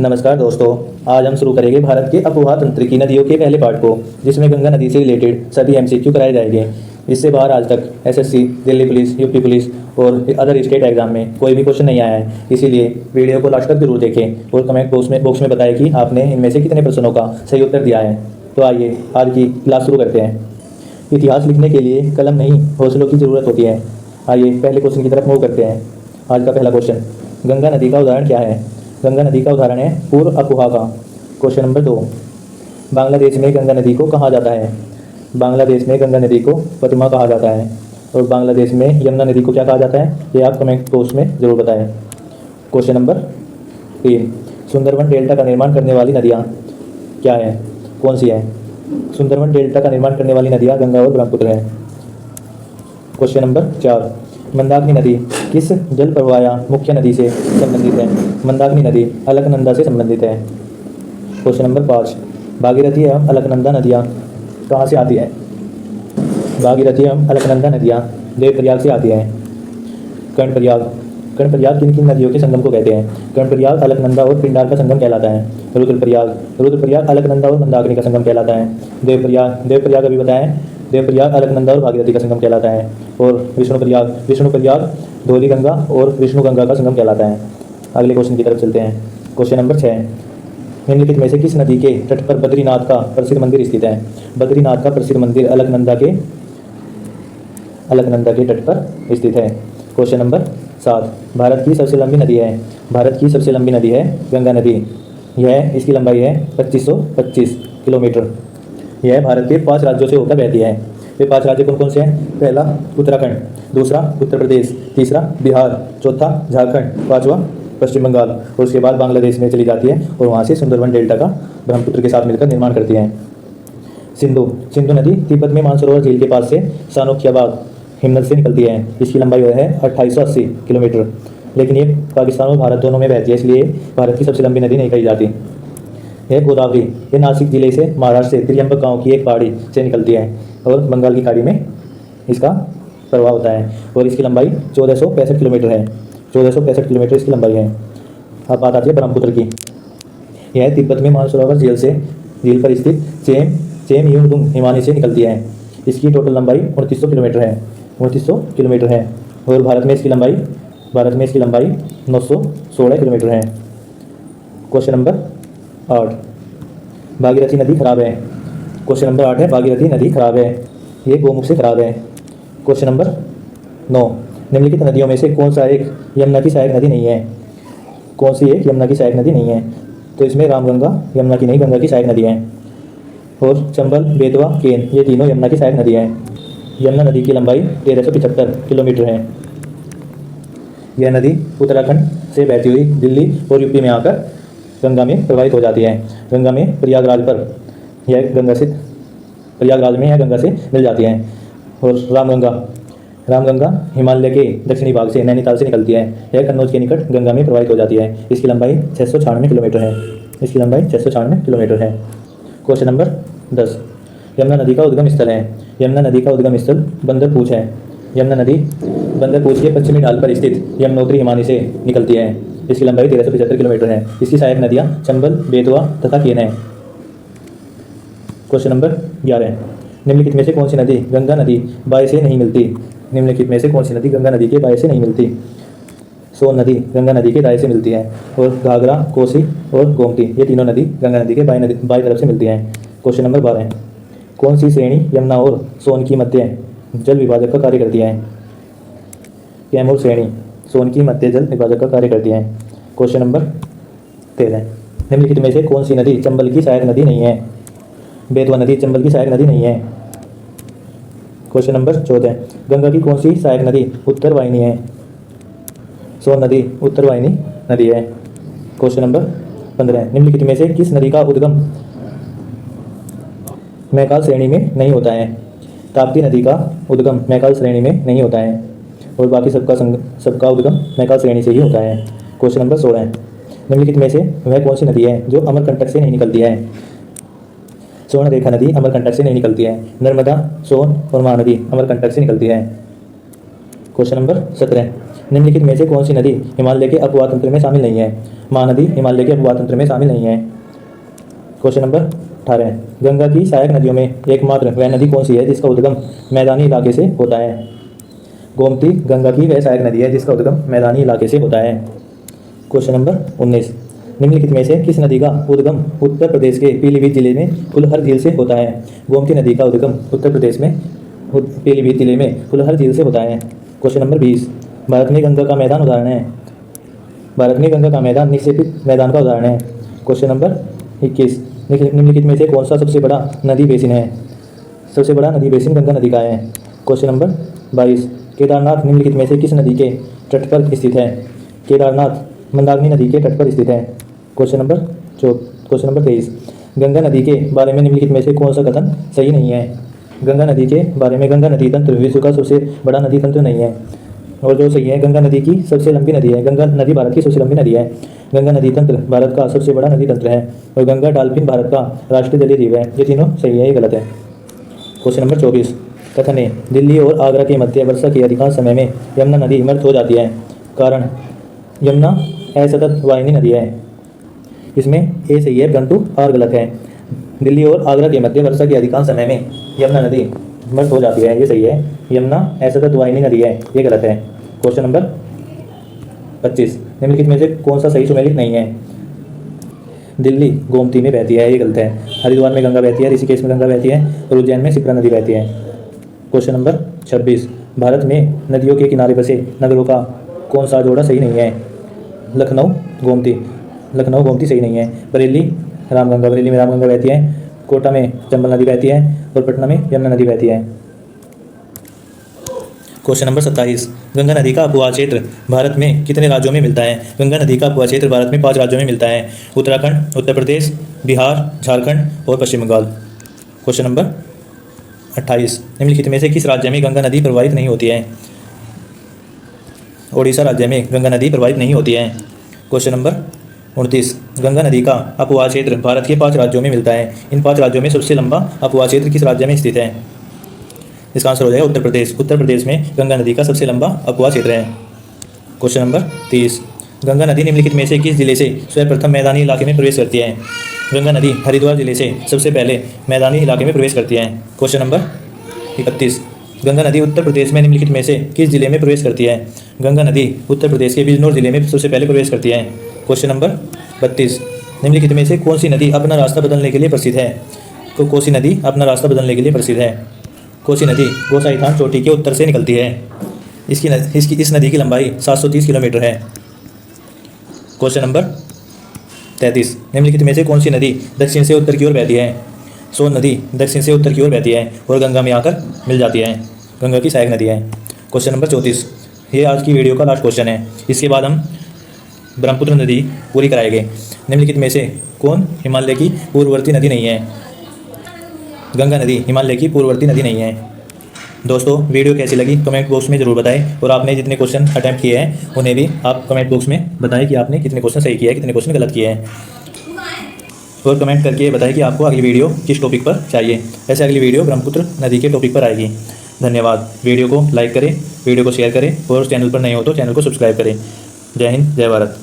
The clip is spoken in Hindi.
नमस्कार दोस्तों, आज हम शुरू करेंगे भारत के अपवाह तंत्र की नदियों के पहले पार्ट को, जिसमें गंगा नदी से रिलेटेड सभी एमसीक्यू कराए जाएंगे। इससे बाहर आज तक SSC, Delhi police, UP police और अदर स्टेट एग्जाम में कोई भी क्वेश्चन नहीं आया है। इसीलिए वीडियो को लास्ट तक जरूर देखें और कमेंट बॉक्स में बताएं कि आपने इनमें से कितने प्रश्नों का सही उत्तर दिया है। तो आइए आज की क्लास शुरू करते हैं। इतिहास लिखने के लिए कलम नहीं, हौसलों की ज़रूरत होती है। आइए पहले क्वेश्चन की तरफ मूव करते हैं। आज का पहला क्वेश्चन, गंगा नदी का उदाहरण क्या है? गंगा नदी का उदाहरण है पूर्व अपुहा का। क्वेश्चन नंबर 2, बांग्लादेश में गंगा नदी को कहा जाता है? बांग्लादेश में गंगा नदी को पद्मा कहा जाता है। और बांग्लादेश में यमुना नदी को क्या कहा जाता है, ये आप कमेंट बॉक्स में ज़रूर बताएं। क्वेश्चन नंबर 3, सुंदरवन डेल्टा का निर्माण करने वाली नदियाँ क्या है, कौन सी है? सुंदरवन डेल्टा का निर्माण करने वाली नदियाँ गंगा और ब्रह्मपुत्र है। क्वेश्चन नंबर 4, मंदाकिनी नदी किस जल प्रवाह मुख्य नदी से संबंधित है? मंदाकिनी नदी अलकनंदा से संबंधित है। क्वेश्चन नंबर 5, भागीरथी एवं अलकनंदा नदियाँ कहाँ से आती है? भागीरथी एवं अलकनंदा नदियाँ देवप्रयाग से आती हैं। कर्णप्रयाग किन किन नदियों के संगम को कहते हैं? कर्णप्रयाग अलकनंदा और पिंडार का संगम कहलाता है। रुद्रप्रयाग अलकनंदा और मंदाकिनी का संगम कहलाता है। देवप्रयाग अभी बताएं, देवप्रयाग अलकनंदा और भागीरथी का संगम कहलाता है। और विष्णुप्रयाग धौली गंगा और विष्णु गंगा का संगम कहलाता है। अगले क्वेश्चन की तरफ चलते हैं। क्वेश्चन नंबर 6, निम्नलिखित में से किस नदी के तट पर बद्रीनाथ का प्रसिद्ध मंदिर स्थित है? बद्रीनाथ का प्रसिद्ध मंदिर अलकनंदा के तट पर स्थित है। क्वेश्चन नंबर 7, भारत की सबसे लंबी नदी है? भारत की सबसे लंबी नदी है गंगा नदी। इसकी लंबाई है 2525 किलोमीटर। यह भारत के 5 राज्यों से होकर बहती है। वे 5 राज्य कौन कौन से हैं? पहला उत्तराखंड, दूसरा उत्तर प्रदेश, तीसरा बिहार, चौथा झारखंड, पाँचवा पश्चिम बंगाल और उसके बाद बांग्लादेश में चली जाती है और वहाँ से सुंदरवन डेल्टा का ब्रह्मपुत्र के साथ मिलकर निर्माण करती है। सिंधु नदी तिब्बत में मानसरोवर झील के पास से सानोखियाबाग हिमनद से निकलती है। इसकी लंबाई है 2880 किलोमीटर, लेकिन ये पाकिस्तान और भारत दोनों में बहती है, इसलिए भारत की सबसे लंबी नदी नहीं कही जाती। यह गोदावरी, ये नासिक जिले से महाराष्ट्र से त्रियंबक गांव की एक पहाड़ी से निकलती है और बंगाल की खाड़ी में इसका प्रवाह होता है और इसकी लंबाई 1465 किलोमीटर है। 1465 किलोमीटर इसकी लंबाई है। अब बात आती है ब्रह्मपुत्र की। यह तिब्बत में मानसरोवर झील पर स्थित चेमयूलुंग हिमानी से निकलती है। इसकी टोटल लंबाई 2900 किलोमीटर है और भारत में इसकी लंबाई 916 किलोमीटर है। क्वेश्चन नंबर 8, भागीरथी नदी खराब है। क्वेश्चन नंबर 8 है, भागीरथी नदी खराब है, ये गोमुख से खराब है। क्वेश्चन नंबर 9, निम्नलिखित नदियों में से कौन सा एक यमुना की सहायक नदी नहीं है? कौन सी एक यमुना की सहायक नदी नहीं है? तो इसमें रामगंगा यमुना की नहीं, गंगा की सहायक नदी है। और चंबल, बेतवा, केन, ये तीनों यमुना की सहायक नदी है। यमुना नदी की लंबाई 1375 किलोमीटर है। यह नदी उत्तराखंड से बहती हुई दिल्ली और यूपी में आकर गंगा में प्रवाहित हो जाती है। गंगा में प्रयागराज में यह गंगा से मिल जाती है। और रामगंगा हिमालय के दक्षिणी भाग से नैनीताल से निकलती है। यह कन्नौज के निकट गंगा में प्रवाहित हो जाती है। इसकी लंबाई 696 किलोमीटर है। क्वेश्चन नंबर 10, यमुना नदी का उद्गम स्थल है। यमुना नदी का उद्गम स्थल बंदरपूछ है। यमुना नदी बंदरपूछ के पश्चिमी ढाल पर स्थित यमुनोत्री हिमानी से निकलती है। इसकी लंबाई 1375 किलोमीटर है। इसकी सहायक नदियाँ चंबल, बेतवा तथा केन है। क्वेश्चन नंबर 11, निम्नलिखित में से कौन सी नदी गंगा नदी बाय से नहीं मिलती? निम्नलिखित में से कौन सी नदी गंगा नदी के बाय से नहीं मिलती? सोन नदी गंगा नदी के दाएं से मिलती है। और घाघरा, कोसी और गोमती, ये तीनों नदी गंगा नदी के बाई तरफ से मिलती हैं। क्वेश्चन नंबर 12, कौन सी श्रेणी यमुना और सोन की मध्य जल विभाजक का कार्य करती है? कैमूर श्रेणी सोन की मध्य जल विभाजक का कार्य करती है। क्वेश्चन नंबर 13, निम्नलिखित में से कौन सी नदी चंबल की सहायक नदी नहीं है? बेतवा नदी चंबल की सहायक नदी नहीं है। क्वेश्चन नंबर 14, गंगा की कौन सी सहायक नदी उत्तर वाहिनी है? सोन नदी उत्तर वाहिनी नदी है। क्वेश्चन नंबर 15, निम्नलिखित में से किस नदी का उद्गम मैकाल श्रेणी में नहीं होता है? ताप्ती नदी का उद्गम मैकाल श्रेणी में नहीं होता है और बाकी सबका उद्गम मैकाल श्रेणी से ही होता है। क्वेश्चन नंबर 16, निम्नलिखित में से वह कौन सी नदी है जो अमरकंटक से नहीं निकलती है? स्वर्णरेखा नदी अमरकंटक से नहीं निकलती है। नर्मदा, सोन और महानदी अमरकंटक से निकलती है। क्वेश्चन नंबर 17, निम्नलिखित में से कौन सी नदी हिमालय के अपवाह तंत्र में शामिल नहीं है? महानदी हिमालय के अपवाह तंत्र में शामिल नहीं है। क्वेश्चन नंबर 18, गंगा की सहायक नदियों में एकमात्र वह नदी कौन सी है जिसका उद्गम मैदानी इलाके से होता है? गोमती गंगा की वह सहायक नदी है जिसका उद्गम मैदानी इलाके से होता है। क्वेश्चन नंबर 19, निम्नलिखित में से किस नदी का उद्गम उत्तर प्रदेश के पीलीभीत जिले में फुलहर झील से होता है? गोमती नदी का उद्गम उत्तर प्रदेश में पीलीभीत जिले में फुलहर झील से होता है। क्वेश्चन नंबर 20, भारत में गंगा का मैदान उदाहरण है? भारत में गंगा का मैदान निक्षेपित मैदान का उदाहरण है। क्वेश्चन नंबर 21, निम्नलिखित में से कौन सा सबसे बड़ा नदी बेसिन है? सबसे बड़ा नदी बेसिन गंगा नदी का है। क्वेश्चन नंबर 22, केदारनाथ निम्नलिखित में से किस नदी के तट पर स्थित है? केदारनाथ मंदाकिनी नदी के तट पर स्थित है। क्वेश्चन नंबर 23, गंगा नदी के बारे में निम्नलिखित में से कौन सा कथन सही नहीं है? गंगा नदी के बारे में गंगा नदी तंत्र विश्व का सबसे बड़ा नदी तंत्र नहीं है, और जो सही है गंगा नदी की सबसे लंबी नदी है। गंगा नदी भारत की सबसे लंबी नदी है। गंगा नदी तंत्र भारत का सबसे बड़ा नदी तंत्र है, और गंगा डॉल्फिन भारत का राष्ट्रीय जलीय जीव है। ये तीनों सही है, ये गलत है। क्वेश्चन नंबर 24, कथन है दिल्ली और आगरा के मध्य वर्षा के अधिकांश समय में यमुना नदी मृत हो जाती है। कारण यमुना असतत वाहिनी नदी है। इसमें ए सही है परंतु आर गलत है। दिल्ली और आगरा के मध्य वर्षा के अधिकांश समय में यमुना नदी मृत हो जाती है, ये सही है। यमुना असतत वाहिनी नदी है, ये गलत है। क्वेश्चन नंबर 25, निम्नलिखित में से कौन सा सही सुमेलित नहीं है? दिल्ली गोमती में बहती है, ये गलत है। हरिद्वार में गंगा बहती है, ऋषिकेश में गंगा बहती है, और उज्जैन में शिप्रा नदी बहती है। क्वेश्चन नंबर 26, भारत में नदियों के किनारे बसे नगरों का कौन सा जोड़ा सही नहीं है? लखनऊ गोमती सही नहीं है। बरेली में रामगंगा बहती है, कोटा में चंबल नदी बहती है, और पटना में यमुना नदी बहती है। क्वेश्चन नंबर 27, गंगा नदी का अपवाह क्षेत्र भारत में कितने राज्यों में मिलता है? गंगा नदी का अपवाह क्षेत्र भारत में 5 राज्यों में मिलता है। उत्तराखंड, उत्तर प्रदेश, बिहार, झारखंड और पश्चिम बंगाल। क्वेश्चन नंबर 28, निम्नलिखित में से किस राज्य में गंगा नदी प्रवाहित नहीं होती है? ओडिशा राज्य में गंगा नदी प्रवाहित नहीं होती है। क्वेश्चन नंबर 29, गंगा नदी का अपवाह क्षेत्र भारत के 5 राज्यों में मिलता है। इन 5 राज्यों में सबसे लंबा अपवाह क्षेत्र किस राज्य में स्थित है? इसका आंसर हो जाएगा उत्तर प्रदेश। उत्तर प्रदेश में गंगा नदी का सबसे लंबा अपवाह क्षेत्र है। क्वेश्चन नंबर 30, गंगा नदी निम्नलिखित में से किस जिले से सर्वप्रथम मैदानी इलाके में प्रवेश करती है? गंगा नदी हरिद्वार जिले से सबसे पहले मैदानी इलाके में प्रवेश करती है। क्वेश्चन नंबर 31, गंगा नदी उत्तर प्रदेश में निम्नलिखित में से किस जिले में प्रवेश करती है? गंगा नदी उत्तर प्रदेश के बिजनौर जिले में सबसे पहले प्रवेश करती है। क्वेश्चन नंबर 32, निम्नलिखित में से कौन सी नदी अपना रास्ता बदलने के लिए प्रसिद्ध है? कोसी नदी अपना रास्ता बदलने के लिए प्रसिद्ध है। कोसी नदी गोसाईथान चोटी के उत्तर से निकलती है। इस नदी की लंबाई 730 किलोमीटर है। क्वेश्चन नंबर 33, निम्नलिखित में से कौन सी नदी दक्षिण से उत्तर की ओर बहती है? सोन नदी दक्षिण से उत्तर की ओर बहती है और गंगा में आकर मिल जाती है। गंगा की सहायक नदी है। क्वेश्चन नंबर 34, ये आज की वीडियो का लास्ट क्वेश्चन है। इसके बाद हम ब्रह्मपुत्र नदी पूरी कराएंगे। निम्नलिखित में से कौन हिमालय की पूर्ववर्ती नदी नहीं है? गंगा नदी हिमालय की पूर्ववर्ती नदी नहीं है। दोस्तों, वीडियो कैसी लगी कमेंट बॉक्स में ज़रूर बताएं, और आपने जितने क्वेश्चन अटैम्प्ट किए हैं उन्हें भी आप कमेंट बॉक्स में बताएं कि आपने कितने क्वेश्चन सही किए हैं, कितने क्वेश्चन गलत किए हैं, और कमेंट करके बताएं कि आपको अगली वीडियो किस टॉपिक पर चाहिए। ऐसे अगली वीडियो ब्रह्मपुत्र नदी के टॉपिक पर आएगी। धन्यवाद। वीडियो को लाइक करें, वीडियो को शेयर करें, और चैनल पर नए हो तो चैनल को सब्सक्राइब करें। जय हिंद, जय भारत।